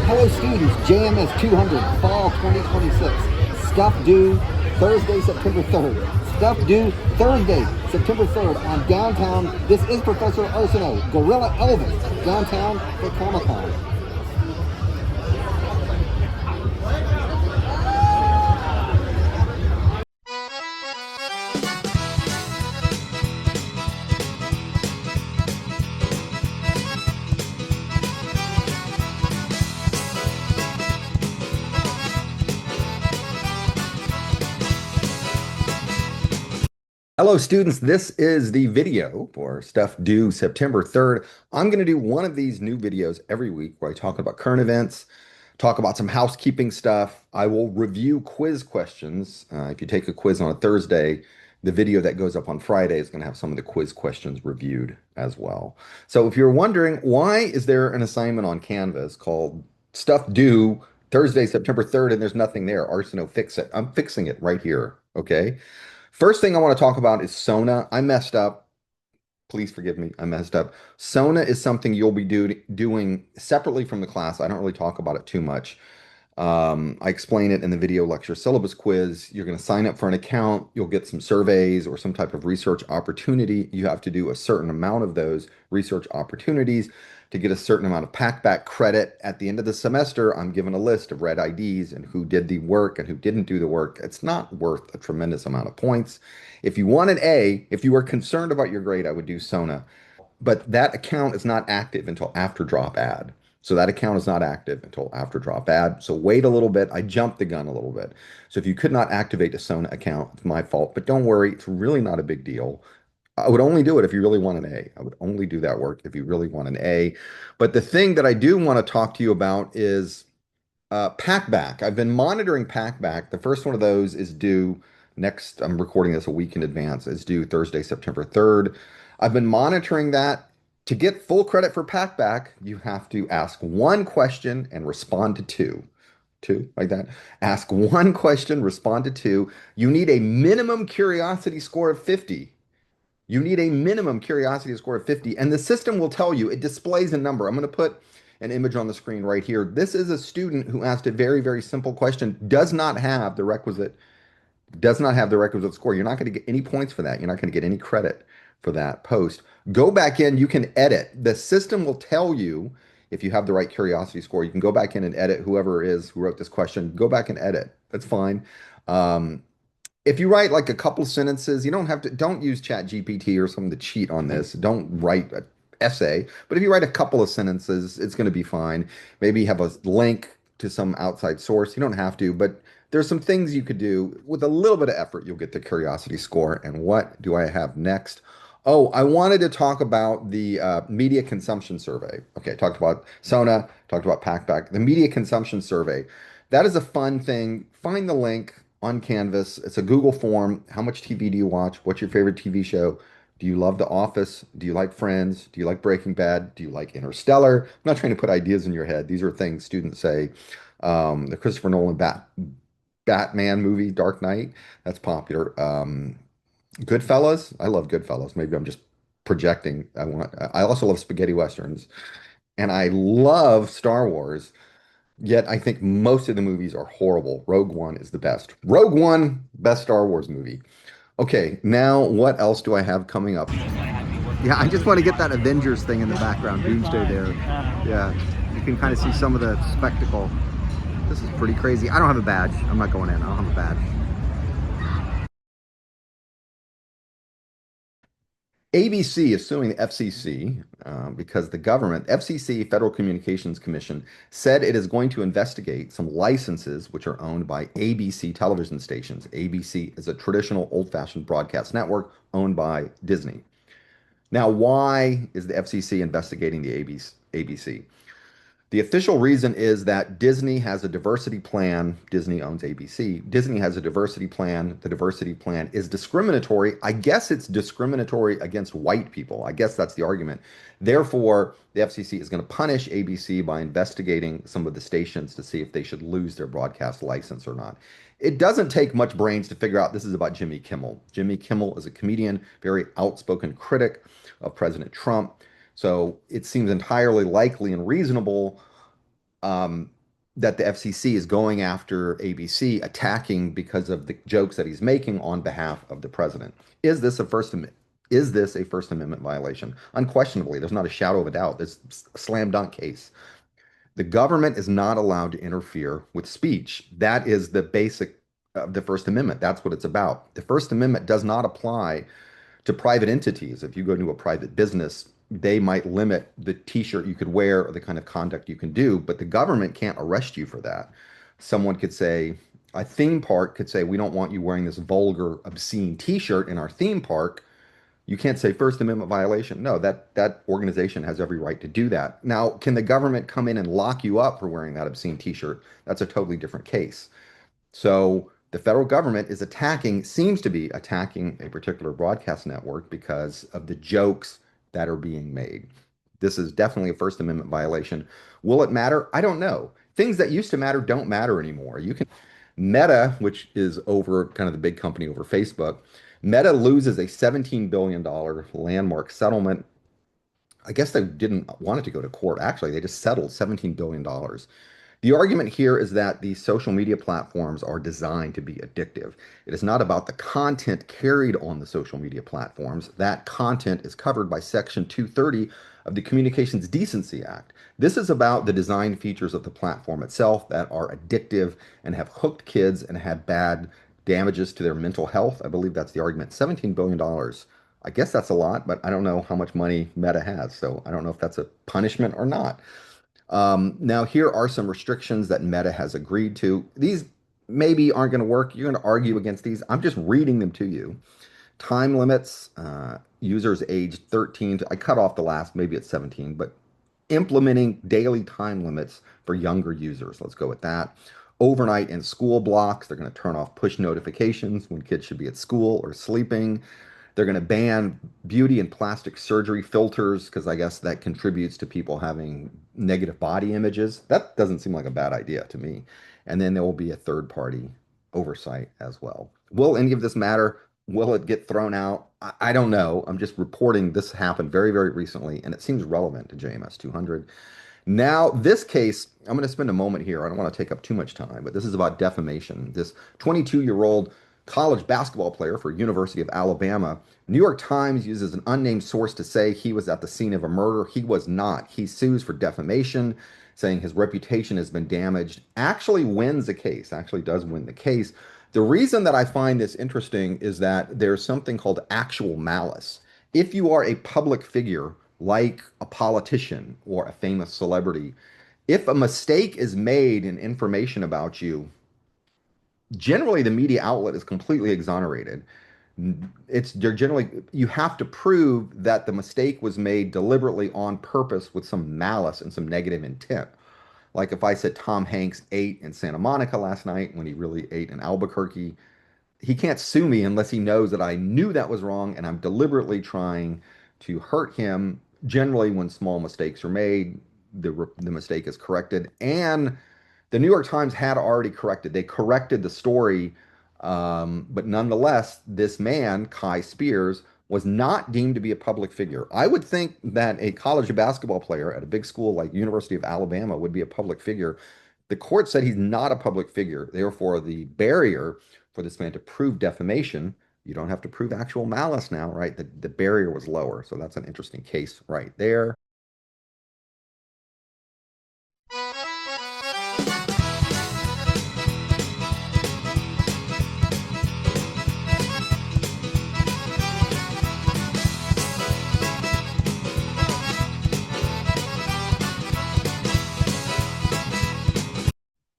Hello students, JMS 200, Fall 2026. Stuff due Thursday, September 3rd. Stuff due Thursday, September 3rd on downtown. This is Professor Arsenault, Gorilla Elvis, downtown for Comic-Con. Hello, students. This is the video for Stuff Due September 3rd. I'm going to do one of these new videos every week where I talk about current events, talk about some housekeeping stuff. I will review quiz questions. If you take a quiz on a Thursday, the video that goes up on Friday is going to have some of the quiz questions reviewed as well. So if you're wondering, why is there an assignment on Canvas called Stuff Due Thursday, September 3rd, and there's nothing there? Arsenault, fix it. I'm fixing it right here. Okay. First thing I want to talk about is Sona. I messed up. Please forgive me. I messed up. Sona is something you'll be doing separately from the class. I don't really talk about it too much. I explain it in the video lecture syllabus quiz. You're going to sign up for an account. You'll get some surveys or some type of research opportunity. You have to do a certain amount of those research opportunities to get a certain amount of packback credit. At the end of the semester, I'm given a list of red IDs and who did the work and who didn't do the work. It's not worth a tremendous amount of points. If you want an A, if you were concerned about your grade, I would do Sona. But that account is not active until after drop add. So that account is not active until after drop add. So wait a little bit. I jumped the gun a little bit. So if you could not activate a Sona account, it's my fault. But don't worry, it's really not a big deal. I would only do it if you really want an A. I would only do that work if you really want an A. But the thing that I do want to talk to you about is Packback. I've been monitoring Packback. The first one of those is due next, I'm recording this a week in advance, is due Thursday, September 3rd. I've been monitoring that. To get full credit for Packback, you have to ask one question and respond to two. Two, like that. Ask one question, respond to two. You need a minimum curiosity score of 50. You need a minimum curiosity score of 50, and the system will tell you, it displays a number. I'm going to put an image on the screen right here. This is a student who asked a very, very simple question, does not have the requisite score. You're not going to get any points for that. You're not going to get any credit for that post. Go back in, you can edit. The system will tell you if you have the right curiosity score. You can go back in and edit whoever it is who wrote this question. Go back and edit. That's fine. If you write like a couple sentences, you don't use Chat GPT or something to cheat on this. Don't write an essay. But if you write a couple of sentences, it's going to be fine. Maybe have a link to some outside source. You don't have to, but there's some things you could do with a little bit of effort. You'll get the curiosity score. And what do I have next? Oh, I wanted to talk about the media consumption survey. Okay, talked about Sona, talked about Packback. The media consumption survey. That is a fun thing. Find the link on Canvas. It's a Google form. How much TV do you watch? What's your favorite TV show? Do you love The Office? Do you like Friends? Do you like Breaking Bad? Do you like Interstellar? I'm not trying to put ideas in your head. These are things students say. The Christopher Nolan Batman movie, Dark Knight, that's popular. Goodfellas, I love Goodfellas. Maybe I'm just projecting. I also love spaghetti westerns, and I love Star Wars. Yet I think most of the movies are horrible. Rogue One is the best. Rogue One, best Star Wars movie. Okay, now what else do I have coming up? Yeah, I just want to get that Avengers thing in the background, Doomsday there. Yeah, you can kind of see some of the spectacle. This is pretty crazy. I don't have a badge. I'm not going in. I don't have a badge. ABC is suing the FCC because the government, FCC, Federal Communications Commission, said it is going to investigate some licenses which are owned by ABC television stations. ABC is a traditional old-fashioned broadcast network owned by Disney. Now, why is the FCC investigating the ABC? The official reason is that Disney has a diversity plan. Disney owns ABC. Disney has a diversity plan. The diversity plan is discriminatory. I guess it's discriminatory against white people. I guess that's the argument. Therefore, the FCC is going to punish ABC by investigating some of the stations to see if they should lose their broadcast license or not. It doesn't take much brains to figure out this is about Jimmy Kimmel. Jimmy Kimmel is a comedian, very outspoken critic of President Trump. So it seems entirely likely and reasonable that the FCC is going after ABC, attacking because of the jokes that he's making on behalf of the president. Is this a First Amendment? Is this a First Amendment violation? Unquestionably, there's not a shadow of a doubt. It's a slam dunk case. The government is not allowed to interfere with speech. That is the basic of the First Amendment. That's what it's about. The First Amendment does not apply to private entities. If you go to a private business, they might limit the t-shirt you could wear or the kind of conduct you can do, but the government can't arrest you for that. Someone could say, a theme park could say, we don't want you wearing this vulgar, obscene t-shirt in our theme park. You can't say First Amendment violation. No, that organization has every right to do that. Now, can the government come in and lock you up for wearing that obscene t-shirt? That's a totally different case. So the federal government is attacking, seems to be attacking a particular broadcast network because of the jokes that are being made. This is definitely a First Amendment violation. Will it matter? I don't know. Things that used to matter don't matter anymore. You can Meta, which is over kind of the big company over Facebook, Meta loses a $17 billion landmark settlement. I guess they didn't want it to go to court. Actually, they just settled $17 billion. The argument here is that these social media platforms are designed to be addictive. It is not about the content carried on the social media platforms. That content is covered by Section 230 of the Communications Decency Act. This is about the design features of the platform itself that are addictive and have hooked kids and have bad damages to their mental health. I believe that's the argument. $17 billion. I guess that's a lot, but I don't know how much money Meta has. So I don't know if that's a punishment or not. Now, here are some restrictions that Meta has agreed to. These maybe aren't going to work. You're going to argue against these. I'm just reading them to you. Time limits, users aged 13 to, I cut off the last, maybe it's 17, but implementing daily time limits for younger users. Let's go with that. Overnight and school blocks, they're going to turn off push notifications when kids should be at school or sleeping. They're going to ban beauty and plastic surgery filters because I guess that contributes to people having negative body images. That doesn't seem like a bad idea to me. And then there will be a third party oversight as well. Will any of this matter? Will it get thrown out? I don't know. I'm just reporting this happened very, very recently, and it seems relevant to JMS 200. Now, this case, I'm going to spend a moment here. I don't want to take up too much time, but this is about defamation. This 22-year-old college basketball player for University of Alabama. New York Times uses an unnamed source to say he was at the scene of a murder. He was not. He sues for defamation, saying his reputation has been damaged. Actually wins the case, actually does win the case. The reason that I find this interesting is that there's something called actual malice. If you are a public figure, like a politician or a famous celebrity, if a mistake is made in information about you, generally the media outlet is completely exonerated. It's they're generally you have to prove that the mistake was made deliberately on purpose with some malice and some negative intent. Like if I said Tom Hanks ate in Santa Monica last night when he really ate in Albuquerque, he can't sue me unless he knows that I knew that was wrong and I'm deliberately trying to hurt him. Generally, when small mistakes are made, the mistake is corrected, and the New York Times had already corrected. They corrected the story, but nonetheless, this man, Kai Spears, was not deemed to be a public figure. I would think that a college basketball player at a big school like University of Alabama would be a public figure. The court said he's not a public figure. Therefore, the barrier for this man to prove defamation, you don't have to prove actual malice now, right? The barrier was lower. So that's an interesting case right there.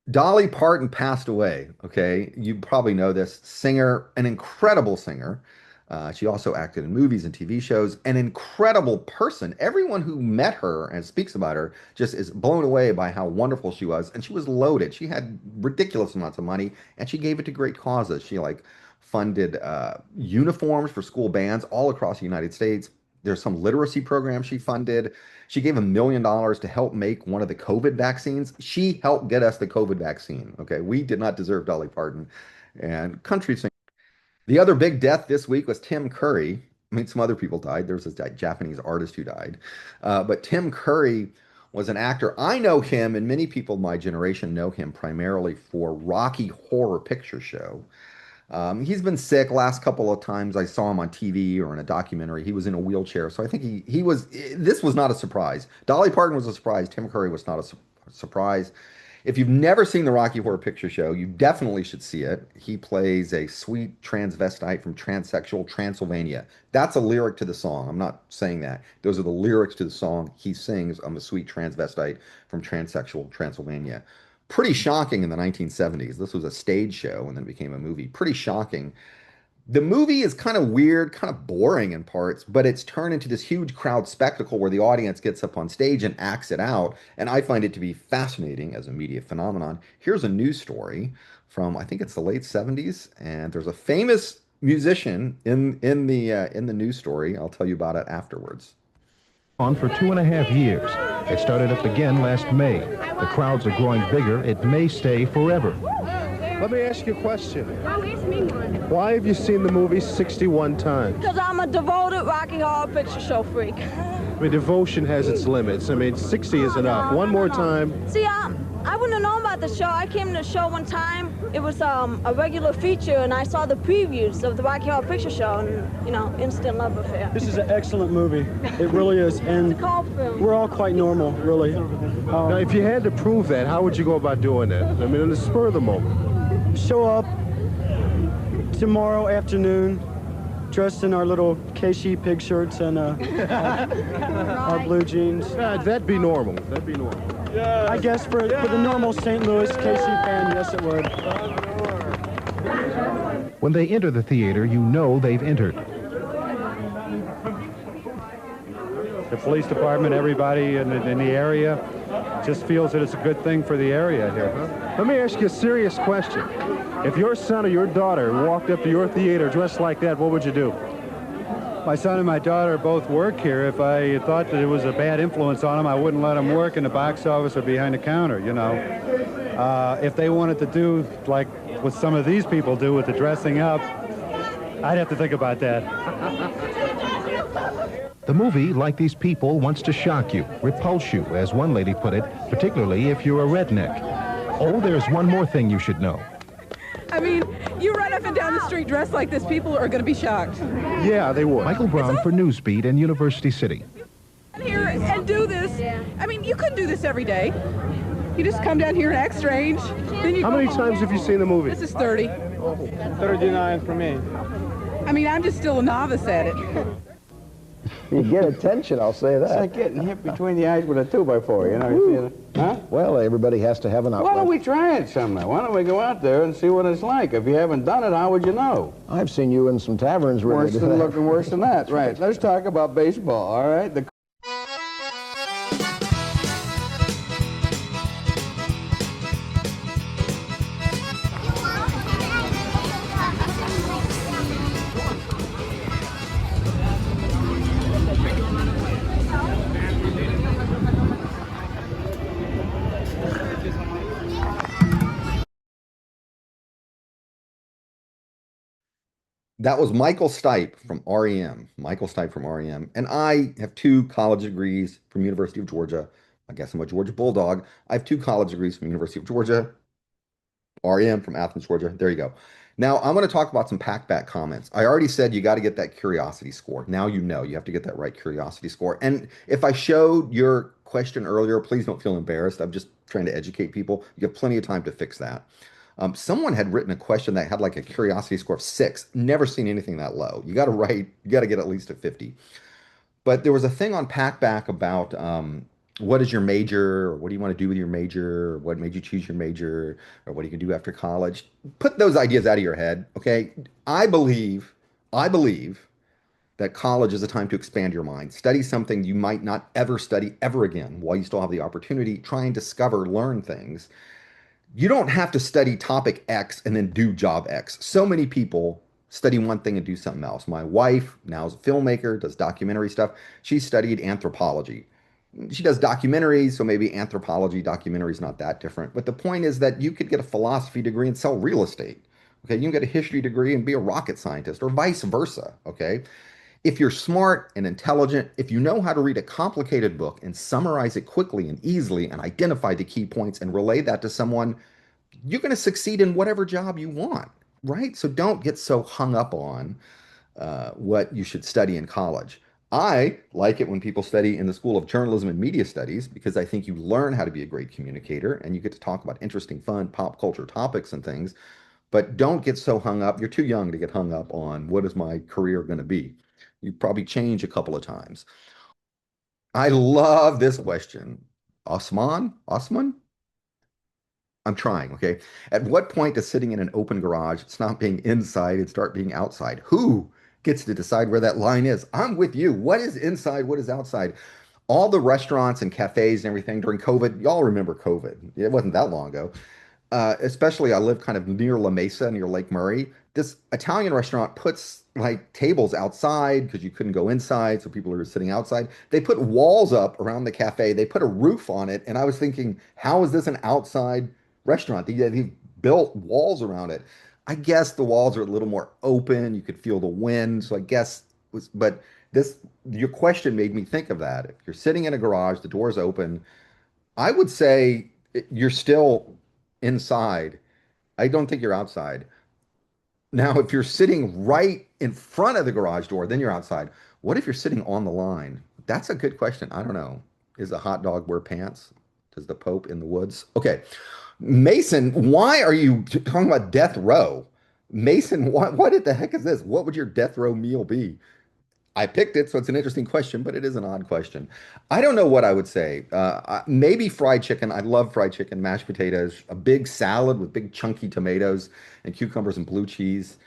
Dolly Parton passed away. Okay, you probably know this singer, an incredible singer. She also acted in movies and TV shows. An incredible person. Everyone who met her and speaks about her just is blown away by how wonderful she was. And she was loaded. She had ridiculous amounts of money, and she gave it to great causes. She like funded uniforms for school bands all across the United States. There's some literacy programs she funded. She gave $1 million to help make one of the COVID vaccines. She helped get us the COVID vaccine. Okay, we did not deserve Dolly Parton. And country singers. The other big death this week was Tim Curry. I mean, some other people died. There was this Japanese artist who died. But Tim Curry was an actor. I know him, and many people of my generation know him primarily for Rocky Horror Picture Show. He's been sick last couple of times I saw him on TV or in a documentary. He was in a wheelchair, so I think he was. This was not a surprise. Dolly Parton was a surprise. Tim Curry was not a surprise. If you've never seen the Rocky Horror Picture Show, you definitely should see it. He plays a sweet transvestite from transsexual Transylvania. That's a lyric to the song. I'm not saying that. Those are the lyrics to the song he sings. I'm a sweet transvestite from transsexual Transylvania. Pretty shocking in the 1970s. This was a stage show and then it became a movie. Pretty shocking. The movie is kind of weird, kind of boring in parts, but it's turned into this huge crowd spectacle where the audience gets up on stage and acts it out. And I find it to be fascinating as a media phenomenon. Here's a news story from I think it's the late 70s, and there's a famous musician in the news story. I'll tell you about it afterwards. On for 2.5 years. It started up again last May. The crowds are growing bigger. It may stay forever. Let me ask you a question. Oh, ask me one. Why have you seen the movie 61 times? Because I'm a devoted Rocky Horror Picture Show freak. I mean, devotion has its limits. I mean, 60 is enough. One more time. See, I wouldn't have known about the show. I came to the show one time. It was a regular feature, and I saw the previews of the Rocky Horror Picture Show, and, you know, instant love affair. This is an excellent movie. It really is. And It's a cult film. we're all quite normal, really. Now, if you had to prove that, how would you go about doing that? I mean, in the spur of the moment. Show up tomorrow afternoon, dressed in our little KC pig shirts and our blue jeans. That'd be normal. That'd be normal. I guess for the normal St. Louis KC fan, yes, it would. When they enter the theater, you know they've entered. The police department, everybody in the area just feels that it's a good thing for the area here. Let me ask you a serious question. If your son or your daughter walked up to your theater dressed like that, what would you do? My son and my daughter both work here. If I thought that it was a bad influence on them, I wouldn't let them work in the box office or behind the counter, you know. If they wanted to do like what some of these people do with the dressing up, I'd have to think about that. The movie, like these people, wants to shock you, repulse you, as one lady put it, particularly if you're a redneck. Oh, there's one more thing you should know. I mean, you run up and down the street dressed like this, people are going to be shocked. Yeah, they would. Michael Brown for Newsbeat and University City. Here and do this. I mean, you couldn't do this every day. You just come down here and act strange. Then you How go many home. times have you seen the movie? This is 30. 39 for me. I mean, I'm just still a novice at it. You get attention, I'll say It's that. like getting hit between the eyes with a 2x4, you know? You see it? Huh? Well, everybody has to have an Why outlet. don't we try it sometime? Why don't we go out there and see what it's like? If you haven't done it, how would you know? I've seen you in some taverns where Worse they do than that. looking worse than that. Right. Let's talk about baseball, all right? That was Michael Stipe from REM. Michael Stipe from REM. And I have two college degrees from University of Georgia. I guess I'm a Georgia Bulldog. I have two college degrees from University of Georgia. REM from Athens, Georgia. There you go. Now I'm going to talk about some packback comments. I already said you got to get that curiosity score. Now you know you have to get that right curiosity score. And if I showed your question earlier, please don't feel embarrassed. I'm just trying to educate people. You have plenty of time to fix that. Someone had written a question that had like a curiosity score of 6. Never seen anything that low. You got to write, you got to get at least a 50. But there was a thing on Packback about what is your major, or what do you want to do with your major, or what made you choose your major, or what you can do after college. Put those ideas out of your head, okay? I believe that college is a time to expand your mind. Study something you might not ever study ever again while you still have the opportunity. Try and discover, learn things. You don't have to study topic X and then do job X. So many people study one thing and do something else. My wife now is a filmmaker, does documentary stuff. She studied anthropology. She does documentaries, so maybe anthropology, documentary is not that different. But the point is that you could get a philosophy degree and sell real estate. Okay, you can get a history degree and be a rocket scientist, or vice versa. Okay, If you're smart and intelligent, if you know how to read a complicated book and summarize it quickly and easily and identify the key points and relay that to someone, you're going to succeed in whatever job you want, right? So don't get so hung up on what you should study in college. I like it when people study in the School of Journalism and Media Studies because I think you learn how to be a great communicator and you get to talk about interesting, fun pop culture topics and things. But don't get so hung up. You're too young to get hung up on what is my career going to be. You probably change a couple of times. I love this question. Osman? I'm trying, okay? At what point does sitting in an open garage stop being inside and start being outside? Who gets to decide where that line is? I'm with you. What is inside? What is outside? All the restaurants and cafes and everything during COVID, y'all remember COVID. It wasn't that long ago. Especially I live kind of near La Mesa, near Lake Murray. This Italian restaurant puts like tables outside because you couldn't go inside, so people are sitting outside. They put walls up around the cafe. They put a roof on it, and I was thinking, how is this an outside restaurant? They built walls around it. I guess the walls are a little more open. You could feel the wind, so I guess but this your question made me think of that. If you're sitting in a garage, the door's open, I would say you're still inside. I don't think you're outside. Now, if you're sitting right in front of the garage door, then you're outside. What if you're sitting on the line? That's a good question. I don't know. Is a hot dog wear pants? Does the Pope in the woods? Okay. Mason, why are you talking about death row? Mason, what the heck is this? What would your death row meal be? I picked it, so it's an interesting question, but it is an odd question. I don't know what I would say. Maybe fried chicken. I love fried chicken, mashed potatoes, a big salad with big chunky tomatoes and cucumbers and blue cheese,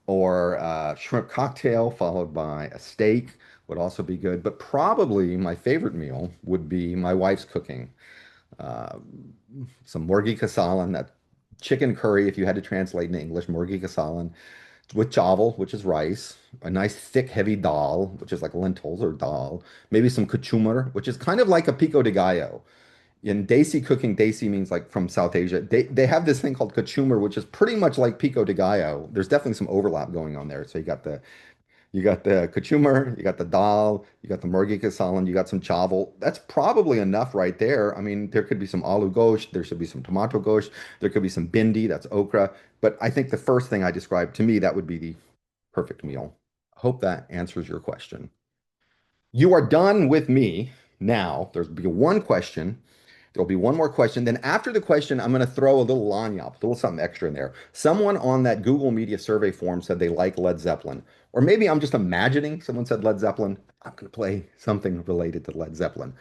or shrimp cocktail followed by a steak would also be good. But probably my favorite meal would be my wife's cooking. Uh, some morgi kasalan, that chicken curry, if you had to translate in English, morgi kasalan with chaval, which is rice, a nice thick, heavy dal, which is like lentils or dal, maybe some kachumar, which is kind of like a pico de gallo. In Desi cooking, Desi means like from South Asia. They have this thing called kachumar, which is pretty much like pico de gallo. There's definitely some overlap going on there. So you got the kachumar, you got the dal, you got the murgi kasalan, you got some chaval. That's probably enough right there. I mean, there could be some aloo gosht, there should be some tomato gosht, there could be some bindi, that's okra. But I think the first thing I described to me, that would be the perfect meal. Hope that answers your question. You are done with me now. There'll be one question. There'll be one more question. Then after the question, I'm going to throw a little lanyap, a little something extra in there. Someone on that Google Media survey form said they like Led Zeppelin. Or maybe I'm just imagining someone said Led Zeppelin. I'm going to play something related to Led Zeppelin.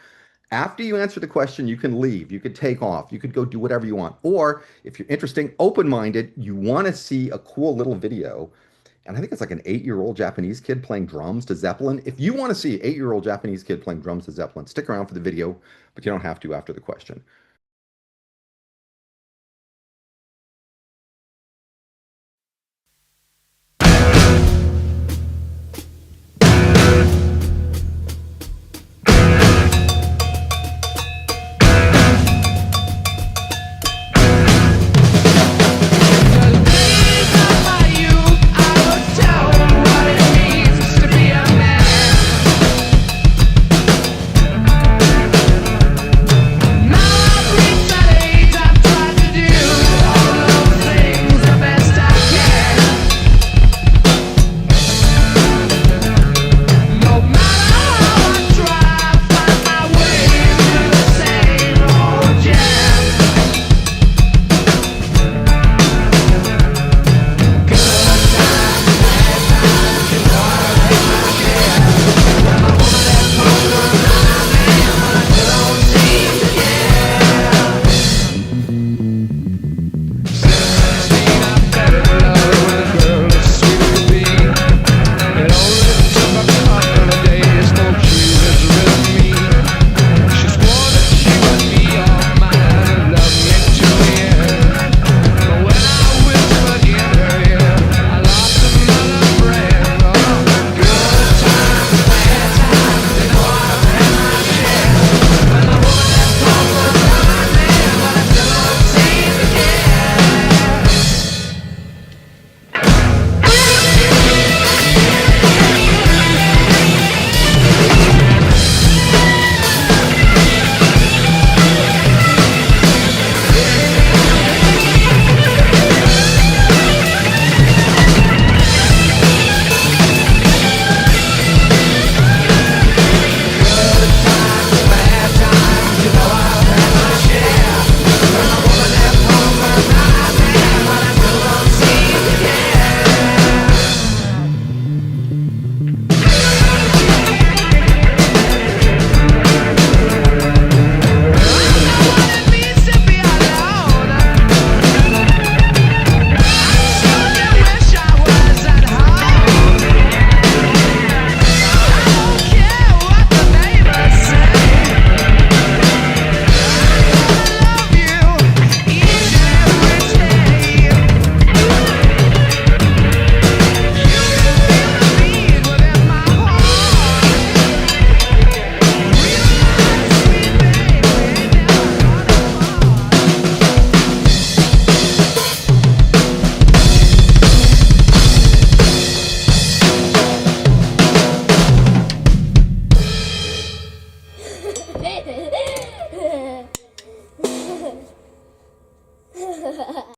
After you answer the question, you can leave. You could take off. You could go do whatever you want. Or if you're interesting, open-minded, you want to see a cool little video, and I think it's like an 8-year-old Japanese kid playing drums to Zeppelin. If you want to see an 8-year-old Japanese kid playing drums to Zeppelin, stick around for the video, but you don't have to after the question.